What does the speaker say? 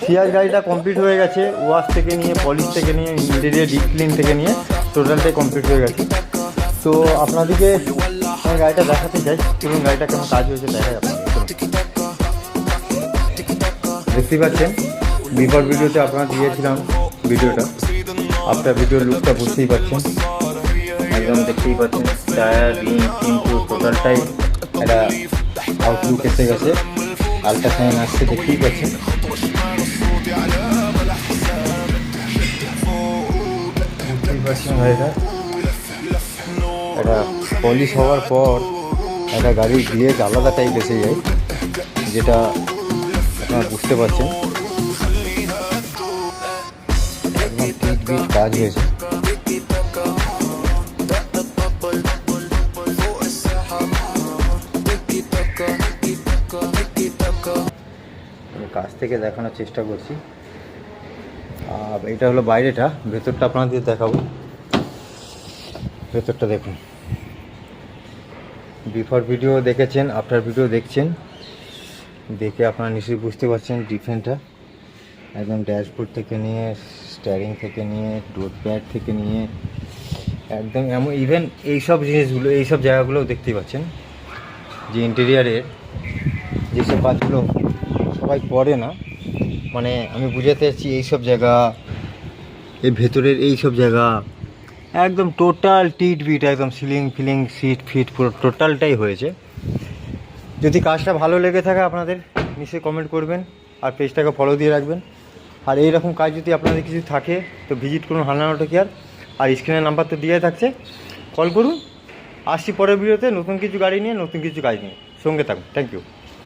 সিয়াজ গাড়িটা কমপ্লিট হয়ে গেছে, ওয়াশ থেকে নিয়ে, পলিশ থেকে নিয়ে, ইন্টেরিয়ার ডিপ ক্লিন থেকে নিয়ে টোটালটাই কমপ্লিট হয়ে গেছে। তো আপনাদেরকে আমি গাড়িটা দেখাতে চাই, চলুন গাড়িটা কেমন কাজ হয়েছে দেখাই আপনাদের। দেখতেই পাচ্ছেন বিফোর ভিডিওতে আপনারা দিয়েছিলাম ভিডিওটা, আপনার ভিডিওর লুকটা বুঝতেই পারছেন, একদম দেখতেই পাচ্ছেন টায়ার রিং কিন্তু টোটালটাই একটা আউটলুক এসে গেছে, আল্ট্রাসাউন্ড আসছে দেখতেই পাচ্ছেন। বুঝতেই পারছেন গাড়িটা একটা পলিশ হওয়ার পর একটা গাড়ির গ্লেজ আলাদা টাইপ এসে যায়, যেটা আপনারা বুঝতে পারছেন। একদম পিট পিট কাজ হয়েছে। কাছ থেকে দেখানোর চেষ্টা করছি। আর এটা হলো বাইরেটা, ভেতরটা আপনাদের দেখাবো। ভেতরটা দেখুন, বিফোর ভিডিও দেখেছেন, আফটার ভিডিও দেখছেন, দেখে আপনারা নিশ্চয়ই বুঝতে পারছেন ডিফারেন্টটা। একদম ড্যাশবোর্ড থেকে নিয়ে, স্টিয়ারিং থেকে নিয়ে, ডোর প্যাড থেকে নিয়ে একদম এমন ইভেন এইসব জিনিসগুলো, এইসব জায়গাগুলোও দেখতেই পাচ্ছেন যে ইন্টেরিয়ারের যেসব কাজগুলো সবাই করে না, মানে আমি বুঝাতে চাচ্ছি এইসব জায়গা, এই ভেতরের এইসব জায়গা একদম টোটাল টিট বিট, একদম সিলিং ফিলিং সিট ফিট পুরো টোটালটাই হয়েছে। যদি কাজটা ভালো লেগে থাকে আপনাদের নিশ্চয়ই কমেন্ট করবেন আর পেজটাকে ফলো দিয়ে রাখবেন। আর এইরকম কাজ যদি আপনাদের কিছু থাকে তো ভিজিট করুন হান্নান অটো কেয়ার, আর স্ক্রিনের নাম্বার তো দিয়ে থাকছে, কল করুন। আসছি পরের ভিডিওতে নতুন কিছু গাড়ি নিয়ে, নতুন কিছু কাজ নিয়ে, সঙ্গে থাকুন। Thank you.